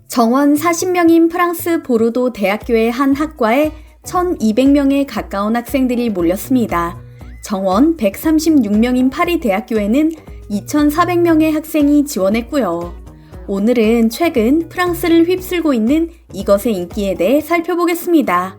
정원 40명인 프랑스 보르도 대학교의 한 학과에 1,200명에 가까운 학생들이 몰렸습니다. 정원 136명인 파리 대학교에는 2,400명의 학생이 지원했고요. 오늘은 최근 프랑스를 휩쓸고 있는 이것의 인기에 대해 살펴보겠습니다.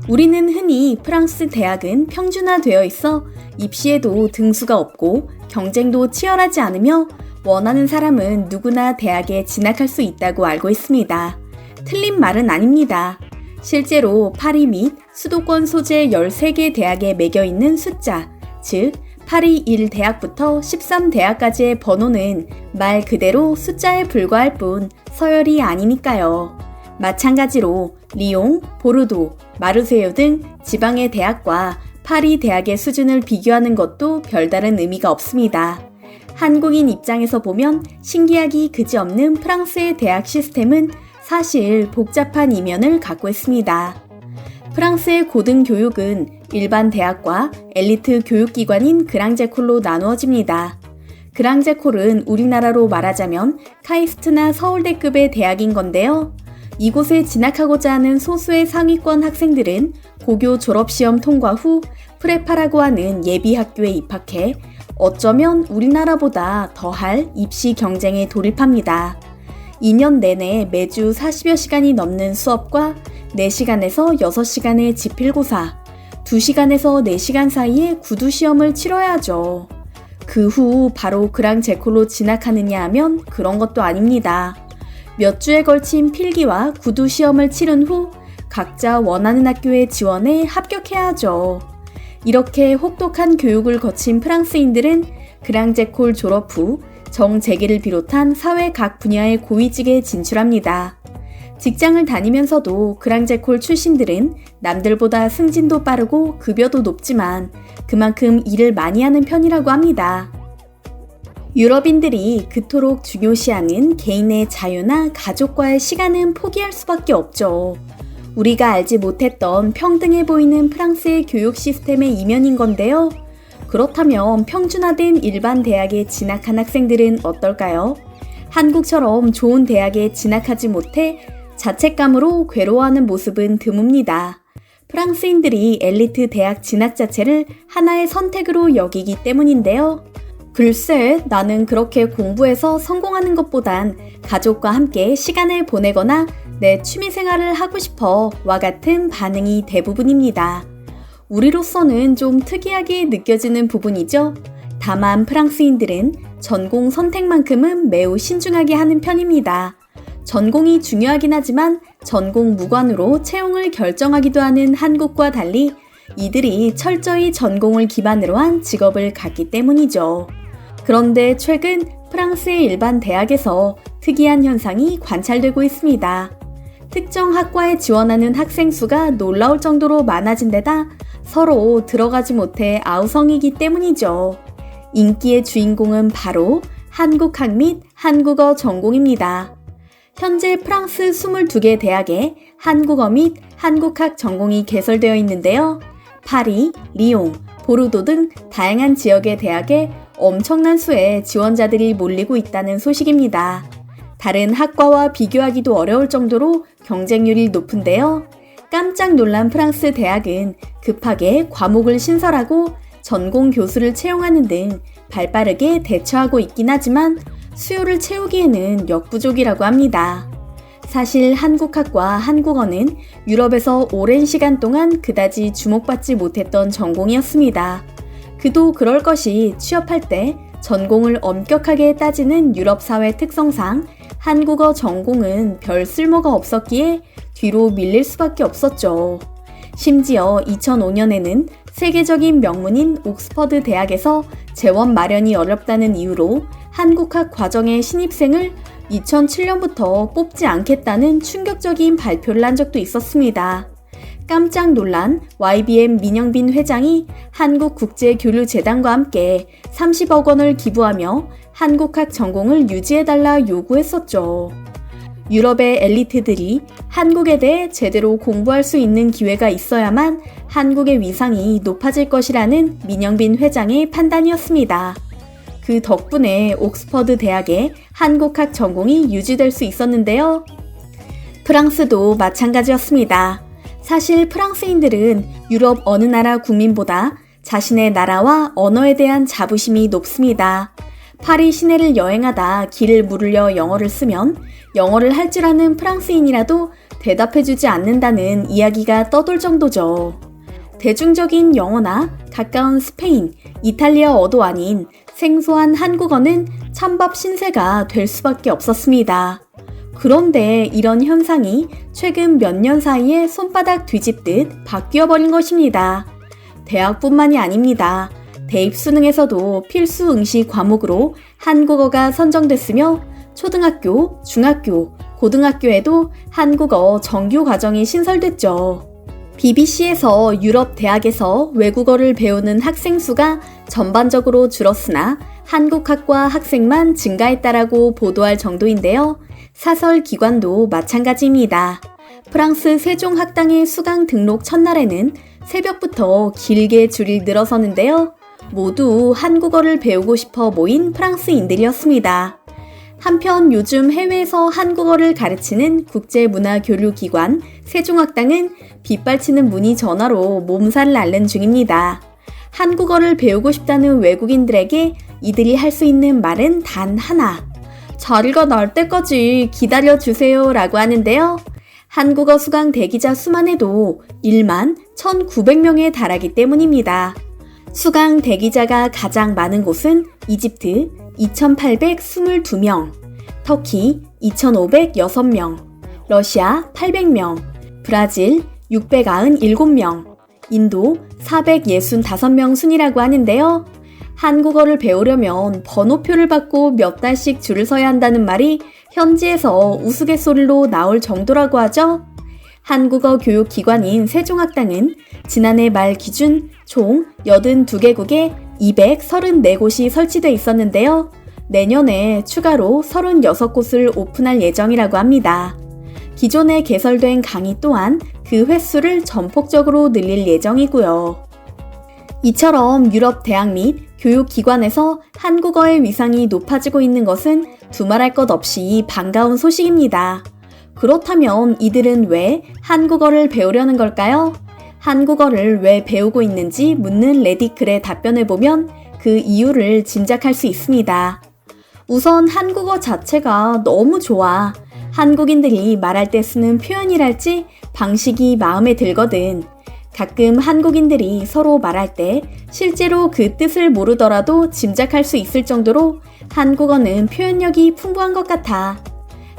우리는 흔히 프랑스 대학은 평준화되어 있어 입시에도 등수가 없고 경쟁도 치열하지 않으며 원하는 사람은 누구나 대학에 진학할 수 있다고 알고 있습니다. 틀린 말은 아닙니다. 실제로 파리 및 수도권 소재 13개 대학에 매겨있는 숫자, 즉 파리 1대학부터 13대학까지의 번호는 말 그대로 숫자에 불과할 뿐 서열이 아니니까요. 마찬가지로 리옹, 보르도, 마르세유 등 지방의 대학과 파리 대학의 수준을 비교하는 것도 별다른 의미가 없습니다. 한국인 입장에서 보면 신기하기 그지없는 프랑스의 대학 시스템은 사실 복잡한 이면을 갖고 있습니다. 프랑스의 고등교육은 일반 대학과 엘리트 교육기관인 그랑제콜로 나누어집니다. 그랑제콜은 우리나라로 말하자면 카이스트나 서울대급의 대학인 건데요. 이곳에 진학하고자 하는 소수의 상위권 학생들은 고교 졸업시험 통과 후 프레파라고 하는 예비학교에 입학해 어쩌면 우리나라보다 더할 입시 경쟁에 돌입합니다. 2년 내내 매주 40여 시간이 넘는 수업과 4시간에서 6시간의 지필고사, 2시간에서 4시간 사이에 구두시험을 치러야죠. 그 후 바로 그랑제콜로 진학하느냐 하면 그런 것도 아닙니다. 몇 주에 걸친 필기와 구두시험을 치른 후 각자 원하는 학교에 지원해 합격해야죠. 이렇게 혹독한 교육을 거친 프랑스인들은 그랑제콜 졸업 후 정재계를 비롯한 사회 각 분야의 고위직에 진출합니다. 직장을 다니면서도 그랑제콜 출신들은 남들보다 승진도 빠르고 급여도 높지만 그만큼 일을 많이 하는 편이라고 합니다. 유럽인들이 그토록 중요시하는 개인의 자유나 가족과의 시간은 포기할 수밖에 없죠. 우리가 알지 못했던 평등해 보이는 프랑스의 교육 시스템의 이면인 건데요. 그렇다면 평준화된 일반 대학에 진학한 학생들은 어떨까요? 한국처럼 좋은 대학에 진학하지 못해 자책감으로 괴로워하는 모습은 드뭅니다. 프랑스인들이 엘리트 대학 진학 자체를 하나의 선택으로 여기기 때문인데요. 글쎄, 나는 그렇게 공부해서 성공하는 것보단 가족과 함께 시간을 보내거나 내 취미생활을 하고 싶어 와 같은 반응이 대부분입니다. 우리로서는 좀 특이하게 느껴지는 부분이죠. 다만 프랑스인들은 전공 선택만큼은 매우 신중하게 하는 편입니다. 전공이 중요하긴 하지만 전공 무관으로 채용을 결정하기도 하는 한국과 달리 이들이 철저히 전공을 기반으로 한 직업을 갖기 때문이죠. 그런데 최근 프랑스의 일반 대학에서 특이한 현상이 관찰되고 있습니다. 특정 학과에 지원하는 학생 수가 놀라울 정도로 많아진 데다 서로 들어가지 못해 아우성이기 때문이죠. 인기의 주인공은 바로 한국학 및 한국어 전공입니다. 현재 프랑스 22개 대학에 한국어 및 한국학 전공이 개설되어 있는데요. 파리, 리옹, 보르도 등 다양한 지역의 대학에 엄청난 수의 지원자들이 몰리고 있다는 소식입니다. 다른 학과와 비교하기도 어려울 정도로 경쟁률이 높은데요. 깜짝 놀란 프랑스 대학은 급하게 과목을 신설하고 전공 교수를 채용하는 등 발빠르게 대처하고 있긴 하지만 수요를 채우기에는 역부족이라고 합니다. 사실 한국학과 한국어는 유럽에서 오랜 시간 동안 그다지 주목받지 못했던 전공이었습니다. 그도 그럴 것이 취업할 때 전공을 엄격하게 따지는 유럽 사회 특성상 한국어 전공은 별 쓸모가 없었기에 뒤로 밀릴 수밖에 없었죠. 심지어 2005년에는 세계적인 명문인 옥스퍼드 대학에서 재원 마련이 어렵다는 이유로 한국학 과정의 신입생을 2007년부터 뽑지 않겠다는 충격적인 발표를 한 적도 있었습니다. 깜짝 놀란 YBM 민영빈 회장이 한국국제교류재단과 함께 30억 원을 기부하며 한국학 전공을 유지해달라 요구했었죠. 유럽의 엘리트들이 한국에 대해 제대로 공부할 수 있는 기회가 있어야만 한국의 위상이 높아질 것이라는 민영빈 회장의 판단이었습니다. 그 덕분에 옥스퍼드 대학의 한국학 전공이 유지될 수 있었는데요. 프랑스도 마찬가지였습니다. 사실 프랑스인들은 유럽 어느 나라 국민보다 자신의 나라와 언어에 대한 자부심이 높습니다. 파리 시내를 여행하다 길을 물으려 영어를 쓰면 영어를 할 줄 아는 프랑스인이라도 대답해주지 않는다는 이야기가 떠돌 정도죠. 대중적인 영어나 가까운 스페인, 이탈리아어도 아닌 생소한 한국어는 찬밥 신세가 될 수밖에 없었습니다. 그런데 이런 현상이 최근 몇 년 사이에 손바닥 뒤집듯 바뀌어버린 것입니다. 대학뿐만이 아닙니다. 대입수능에서도 필수 응시 과목으로 한국어가 선정됐으며 초등학교, 중학교, 고등학교에도 한국어 정규 과정이 신설됐죠. BBC에서 유럽 대학에서 외국어를 배우는 학생 수가 전반적으로 줄었으나 한국학과 학생만 증가했다라고 보도할 정도인데요. 사설 기관도 마찬가지입니다. 프랑스 세종학당의 수강 등록 첫날에는 새벽부터 길게 줄이 늘어서는데요. 모두 한국어를 배우고 싶어 모인 프랑스인들이었습니다. 한편 요즘 해외에서 한국어를 가르치는 국제문화교류기관 세종학당은 빗발치는 문의 전화로 몸살을 앓는 중입니다. 한국어를 배우고 싶다는 외국인들에게 이들이 할 수 있는 말은 단 하나. 자리가 날 때까지 기다려주세요 라고 하는데요. 한국어 수강 대기자 수만 해도 1만 1,900명에 달하기 때문입니다. 수강 대기자가 가장 많은 곳은 이집트 2,822명, 터키 2,506명, 러시아 800명, 브라질 697명, 인도 465명 순이라고 하는데요. 한국어를 배우려면 번호표를 받고 몇 달씩 줄을 서야 한다는 말이 현지에서 우스갯소리로 나올 정도라고 하죠. 한국어 교육기관인 세종학당은 지난해 말 기준 총 82개국에 234곳이 설치돼 있었는데요. 내년에 추가로 36곳을 오픈할 예정이라고 합니다. 기존에 개설된 강의 또한 그 횟수를 전폭적으로 늘릴 예정이고요. 이처럼 유럽 대학 및 교육기관에서 한국어의 위상이 높아지고 있는 것은 두말할 것 없이 반가운 소식입니다. 그렇다면 이들은 왜 한국어를 배우려는 걸까요? 한국어를 왜 배우고 있는지 묻는 레디클의 답변을 보면 그 이유를 짐작할 수 있습니다. 우선 한국어 자체가 너무 좋아. 한국인들이 말할 때 쓰는 표현이랄지 방식이 마음에 들거든. 가끔 한국인들이 서로 말할 때 실제로 그 뜻을 모르더라도 짐작할 수 있을 정도로 한국어는 표현력이 풍부한 것 같아.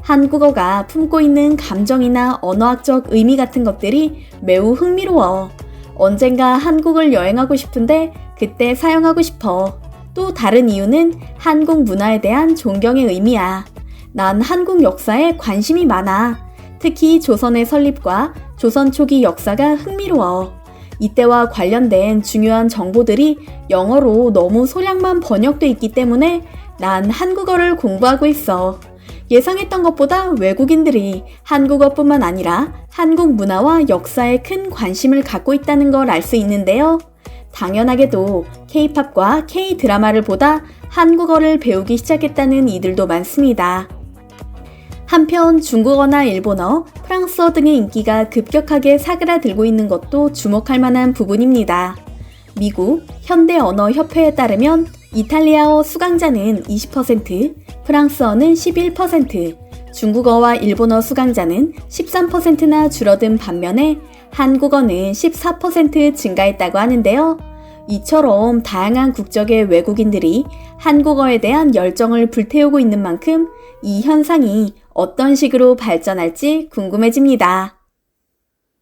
한국어가 품고 있는 감정이나 언어학적 의미 같은 것들이 매우 흥미로워. 언젠가 한국을 여행하고 싶은데 그때 사용하고 싶어. 또 다른 이유는 한국 문화에 대한 존경의 의미야. 난 한국 역사에 관심이 많아. 특히 조선의 설립과 조선 초기 역사가 흥미로워. 이때와 관련된 중요한 정보들이 영어로 너무 소량만 번역돼 있기 때문에 난 한국어를 공부하고 있어. 예상했던 것보다 외국인들이 한국어뿐만 아니라 한국 문화와 역사에 큰 관심을 갖고 있다는 걸 알 수 있는데요. 당연하게도 K-팝과 K-드라마를 보다 한국어를 배우기 시작했다는 이들도 많습니다. 한편 중국어나 일본어, 프랑스어 등의 인기가 급격하게 사그라들고 있는 것도 주목할 만한 부분입니다. 미국 현대언어협회에 따르면 이탈리아어 수강자는 20%, 프랑스어는 11%, 중국어와 일본어 수강자는 13%나 줄어든 반면에 한국어는 14% 증가했다고 하는데요. 이처럼 다양한 국적의 외국인들이 한국어에 대한 열정을 불태우고 있는 만큼 이 현상이 어떤 식으로 발전할지 궁금해집니다.